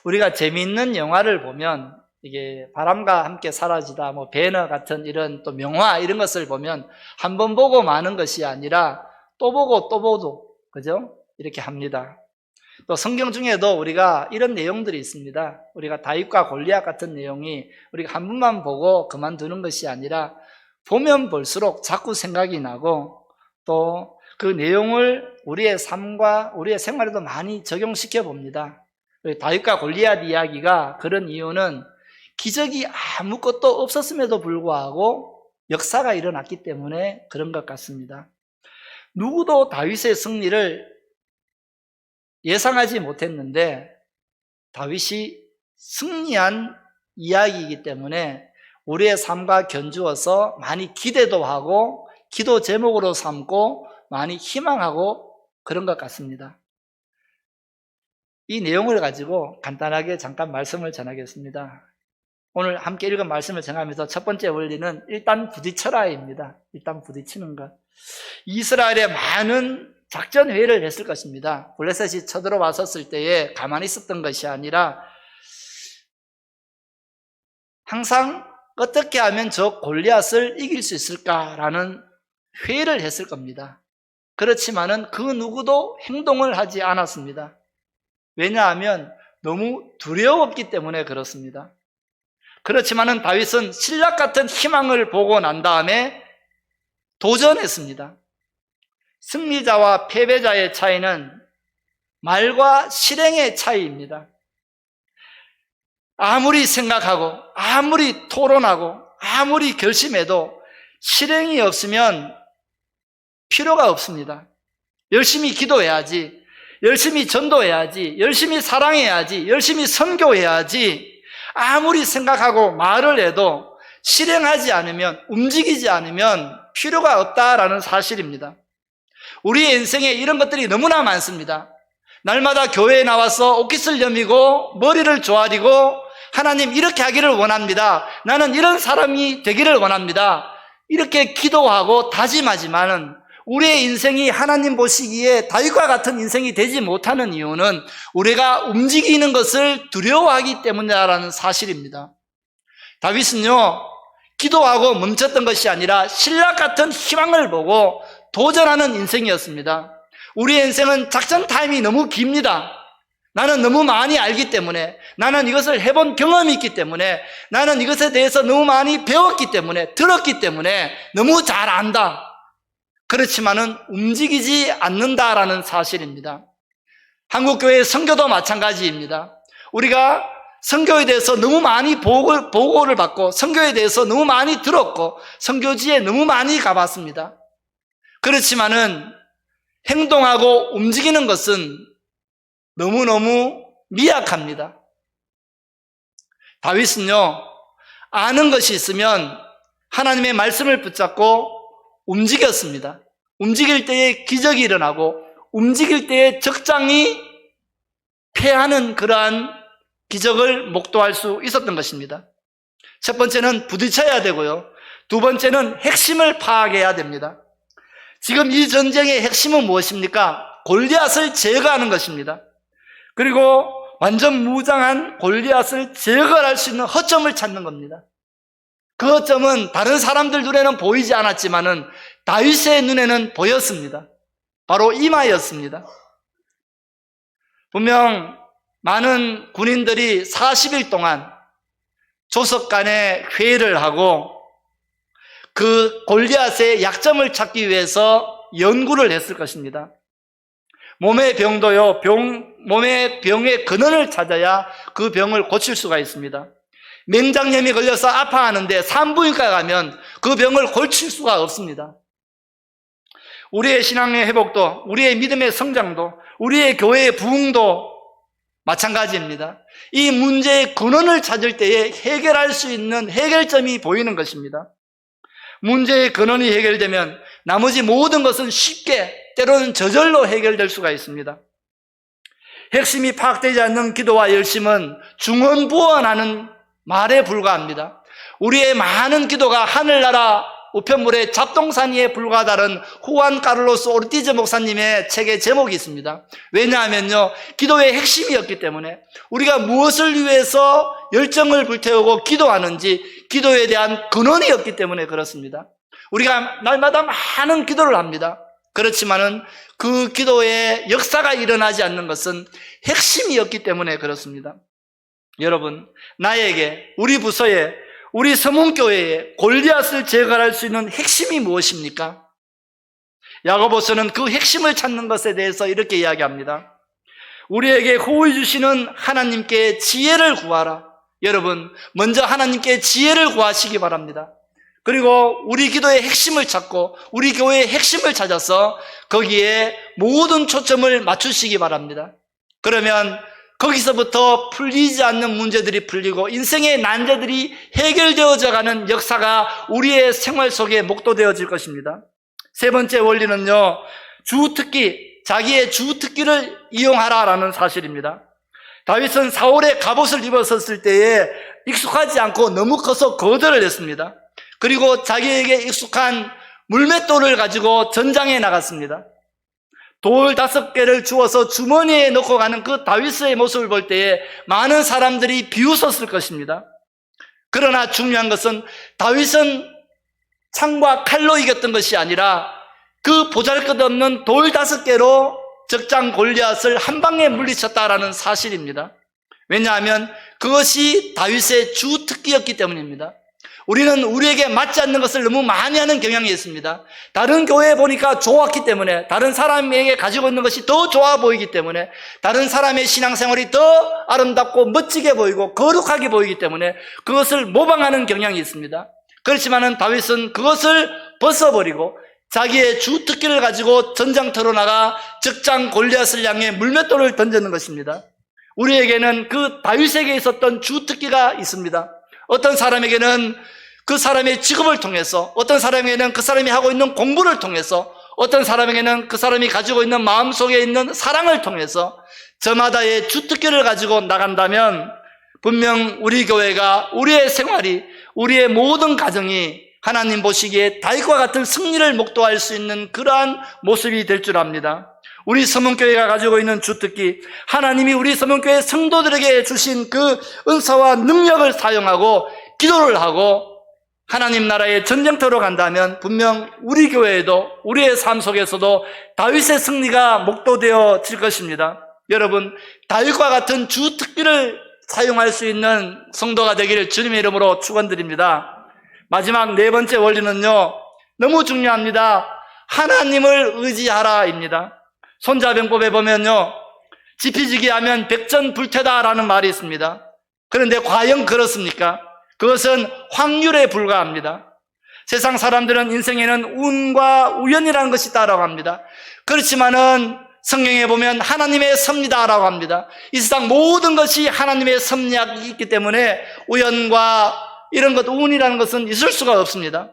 우리가 재미있는 영화를 보면 이게 바람과 함께 사라지다, 뭐 배너 같은 이런 또 명화 이런 것을 보면 한 번 보고 마는 것이 아니라 또 보고 또 보고, 그죠? 이렇게 합니다. 또 성경 중에도 우리가 이런 내용들이 있습니다. 우리가 다윗과 골리앗 같은 내용이 우리가 한 번만 보고 그만두는 것이 아니라 보면 볼수록 자꾸 생각이 나고 또 그 내용을 우리의 삶과 우리의 생활에도 많이 적용시켜 봅니다. 다윗과 골리앗 이야기가 그런 이유는 기적이 아무것도 없었음에도 불구하고 역사가 일어났기 때문에 그런 것 같습니다. 누구도 다윗의 승리를 예상하지 못했는데 다윗이 승리한 이야기이기 때문에 우리의 삶과 견주어서 많이 기대도 하고 기도 제목으로 삼고 많이 희망하고 그런 것 같습니다. 이 내용을 가지고 간단하게 잠깐 말씀을 전하겠습니다. 오늘 함께 읽은 말씀을 전하면서 첫 번째 원리는 일단 부딪혀라입니다. 일단 부딪히는 것. 이스라엘의 많은 작전 회의를 했을 것입니다. 블레셋이 쳐들어왔었을 때에 가만히 있었던 것이 아니라 항상 어떻게 하면 저 골리앗을 이길 수 있을까라는 회의를 했을 겁니다. 그렇지만은 그 누구도 행동을 하지 않았습니다. 왜냐하면 너무 두려웠기 때문에 그렇습니다. 그렇지만은 다윗은 신락 같은 희망을 보고 난 다음에 도전했습니다. 승리자와 패배자의 차이는 말과 실행의 차이입니다. 아무리 생각하고 아무리 토론하고 아무리 결심해도 실행이 없으면 필요가 없습니다. 열심히 기도해야지, 열심히 전도해야지, 열심히 사랑해야지, 열심히 선교해야지. 아무리 생각하고 말을 해도 실행하지 않으면, 움직이지 않으면 필요가 없다라는 사실입니다. 우리의 인생에 이런 것들이 너무나 많습니다. 날마다 교회에 나와서 옷깃을 여미고 머리를 조아리고 하나님 이렇게 하기를 원합니다. 나는 이런 사람이 되기를 원합니다. 이렇게 기도하고 다짐하지만은 우리의 인생이 하나님 보시기에 다윗과 같은 인생이 되지 못하는 이유는 우리가 움직이는 것을 두려워하기 때문이라는 사실입니다. 다윗은요, 기도하고 멈췄던 것이 아니라 신락 같은 희망을 보고 도전하는 인생이었습니다. 우리의 인생은 작전 타임이 너무 깁니다. 나는 너무 많이 알기 때문에, 나는 이것을 해본 경험이 있기 때문에, 나는 이것에 대해서 너무 많이 배웠기 때문에, 들었기 때문에 너무 잘 안다. 그렇지만은 움직이지 않는다라는 사실입니다. 한국교회의 선교도 마찬가지입니다. 우리가 선교에 대해서 너무 많이 보고를 받고 선교에 대해서 너무 많이 들었고 선교지에 너무 많이 가봤습니다. 그렇지만은 행동하고 움직이는 것은 너무너무 미약합니다. 다윗은요, 아는 것이 있으면 하나님의 말씀을 붙잡고 움직였습니다. 움직일 때에 기적이 일어나고 움직일 때에 적장이 패하는 그러한 기적을 목도할 수 있었던 것입니다. 첫 번째는 부딪혀야 되고요. 두 번째는 핵심을 파악해야 됩니다. 지금 이 전쟁의 핵심은 무엇입니까? 골리앗을 제거하는 것입니다. 그리고 완전 무장한 골리앗을 제거할 수 있는 허점을 찾는 겁니다. 그 허점은 다른 사람들 눈에는 보이지 않았지만은 다윗의 눈에는 보였습니다. 바로 이마였습니다. 분명 많은 군인들이 40일 동안 조석 간에 회의를 하고 그 골리앗의 약점을 찾기 위해서 연구를 했을 것입니다. 몸의 병도요, 몸의 병의 근원을 찾아야 그 병을 고칠 수가 있습니다. 맹장염이 걸려서 아파하는데 산부인과 가면 그 병을 고칠 수가 없습니다. 우리의 신앙의 회복도, 우리의 믿음의 성장도, 우리의 교회의 부흥도 마찬가지입니다. 이 문제의 근원을 찾을 때에 해결할 수 있는 해결점이 보이는 것입니다. 문제의 근원이 해결되면 나머지 모든 것은 쉽게, 때로는 저절로 해결될 수가 있습니다. 핵심이 파악되지 않는 기도와 열심은 중언부언하는 말에 불과합니다. 우리의 많은 기도가 하늘나라 우편물의 잡동사니에 불과하다는 후안 카를로스 오르티즈 목사님의 책의 제목이 있습니다. 왜냐하면요, 기도의 핵심이었기 때문에 우리가 무엇을 위해서 열정을 불태우고 기도하는지 기도에 대한 근원이었기 때문에 그렇습니다. 우리가 날마다 많은 기도를 합니다. 그렇지만은 그 기도의 역사가 일어나지 않는 것은 핵심이었기 때문에 그렇습니다. 여러분, 나에게, 우리 부서에, 우리 서문교회에 골리앗을 제거할 수 있는 핵심이 무엇입니까? 야고보서는 그 핵심을 찾는 것에 대해서 이렇게 이야기합니다. 우리에게 호의 주시는 하나님께 지혜를 구하라. 여러분, 먼저 하나님께 지혜를 구하시기 바랍니다. 그리고 우리 기도의 핵심을 찾고 우리 교회의 핵심을 찾아서 거기에 모든 초점을 맞추시기 바랍니다. 그러면 거기서부터 풀리지 않는 문제들이 풀리고 인생의 난제들이 해결되어져 가는 역사가 우리의 생활 속에 목도되어질 것입니다. 세 번째 원리는요, 주특기, 자기의 주특기를 이용하라라는 사실입니다. 다윗은 사울의 갑옷을 입었을 때에 익숙하지 않고 너무 커서 거절을 했습니다. 그리고 자기에게 익숙한 물맷돌을 가지고 전장에 나갔습니다. 돌 5개를 주워서 주머니에 넣고 가는 그 다윗의 모습을 볼 때에 많은 사람들이 비웃었을 것입니다. 그러나 중요한 것은 다윗은 창과 칼로 이겼던 것이 아니라 그 보잘것없는 돌 5개로 적장 골리앗을 한 방에 물리쳤다라는 사실입니다. 왜냐하면 그것이 다윗의 주특기였기 때문입니다. 우리는 우리에게 맞지 않는 것을 너무 많이 하는 경향이 있습니다. 다른 교회에 보니까 좋았기 때문에, 다른 사람에게 가지고 있는 것이 더 좋아 보이기 때문에, 다른 사람의 신앙생활이 더 아름답고 멋지게 보이고 거룩하게 보이기 때문에 그것을 모방하는 경향이 있습니다. 그렇지만은 다윗은 그것을 벗어버리고 자기의 주특기를 가지고 전장터로 나가 적장 골리앗을 향해 물맷돌을 던지는 것입니다. 우리에게는 그 다윗에게 있었던 주특기가 있습니다. 어떤 사람에게는 그 사람의 직업을 통해서, 어떤 사람에게는 그 사람이 하고 있는 공부를 통해서, 어떤 사람에게는 그 사람이 가지고 있는 마음속에 있는 사랑을 통해서 저마다의 주특기를 가지고 나간다면 분명 우리 교회가, 우리의 생활이, 우리의 모든 가정이 하나님 보시기에 다윗과 같은 승리를 목도할 수 있는 그러한 모습이 될 줄 압니다. 우리 서문교회가 가지고 있는 주특기, 하나님이 우리 서문교회 성도들에게 주신 그 은사와 능력을 사용하고 기도를 하고 하나님 나라의 전쟁터로 간다면 분명 우리 교회에도, 우리의 삶 속에서도 다윗의 승리가 목도되어질 것입니다. 여러분, 다윗과 같은 주특기를 사용할 수 있는 성도가 되기를 주님의 이름으로 축원드립니다. 마지막 네 번째 원리는요, 너무 중요합니다. 하나님을 의지하라입니다. 손자병법에 보면요, 지피지기 하면 백전불태다라는 말이 있습니다. 그런데 과연 그렇습니까? 그것은 확률에 불과합니다. 세상 사람들은 인생에는 운과 우연이라는 것이 있다라고 합니다. 그렇지만은 성경에 보면 하나님의 섭리다라고 합니다. 이 세상 모든 것이 하나님의 섭리학이 있기 때문에 우연과 이런 것, 운이라는 것은 있을 수가 없습니다.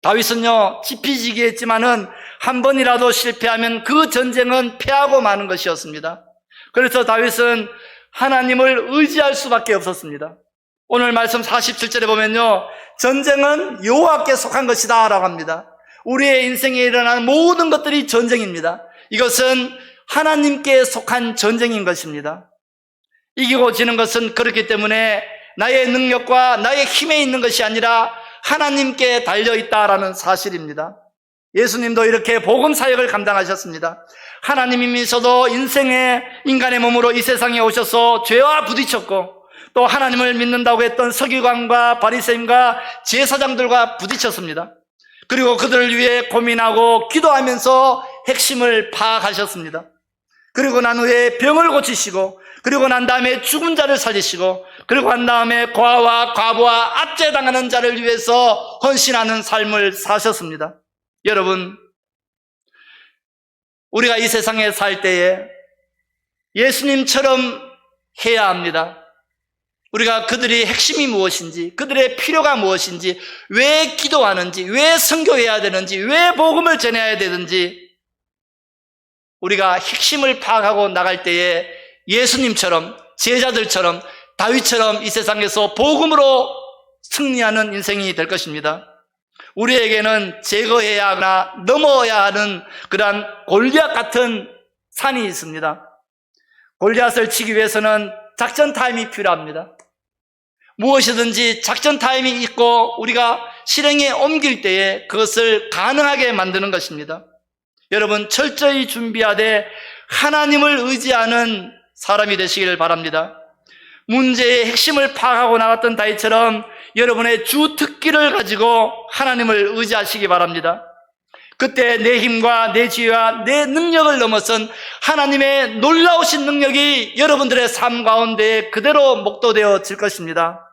다윗은요, 지피지기 했지만은 한 번이라도 실패하면 그 전쟁은 패하고 마는 것이었습니다. 그래서 다윗은 하나님을 의지할 수밖에 없었습니다. 오늘 말씀 47절에 보면요, 전쟁은 여호와께 속한 것이다 라고 합니다. 우리의 인생에 일어나는 모든 것들이 전쟁입니다. 이것은 하나님께 속한 전쟁인 것입니다. 이기고 지는 것은 그렇기 때문에 나의 능력과 나의 힘에 있는 것이 아니라 하나님께 달려있다라는 사실입니다. 예수님도 이렇게 복음 사역을 감당하셨습니다. 하나님이면서도 인간의 몸으로 이 세상에 오셔서 죄와 부딪혔고 또 하나님을 믿는다고 했던 서기관과 바리새인과 제사장들과 부딪혔습니다. 그리고 그들을 위해 고민하고 기도하면서 핵심을 파악하셨습니다. 그리고 난 후에 병을 고치시고, 그리고 난 다음에 죽은 자를 살리시고, 그리고 난 다음에 고아와 과부와 압제당하는 자를 위해서 헌신하는 삶을 사셨습니다. 여러분, 우리가 이 세상에 살 때에 예수님처럼 해야 합니다. 우리가 그들의 핵심이 무엇인지, 그들의 필요가 무엇인지, 왜 기도하는지, 왜 선교해야 되는지, 왜 복음을 전해야 되는지 우리가 핵심을 파악하고 나갈 때에 예수님처럼, 제자들처럼, 다윗처럼 이 세상에서 복음으로 승리하는 인생이 될 것입니다. 우리에게는 제거해야 하거나 넘어야 하는 그러한 골리앗 같은 산이 있습니다. 골리앗을 치기 위해서는 작전 타임이 필요합니다. 무엇이든지 작전 타임이 있고 우리가 실행에 옮길 때에 그것을 가능하게 만드는 것입니다. 여러분, 철저히 준비하되 하나님을 의지하는 사람이 되시길 바랍니다. 문제의 핵심을 파악하고 나갔던 다윗처럼 여러분의 주 특기를 가지고 하나님을 의지하시기 바랍니다. 그때 내 힘과 내 지혜와 내 능력을 넘어선 하나님의 놀라우신 능력이 여러분들의 삶 가운데 그대로 목도되어질 것입니다.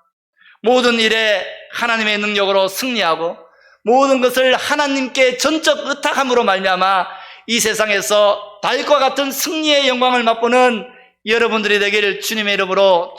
모든 일에 하나님의 능력으로 승리하고 모든 것을 하나님께 전적 의탁함으로 말미암아 이 세상에서 다윗과 같은 승리의 영광을 맛보는 여러분들이 되기를 주님의 이름으로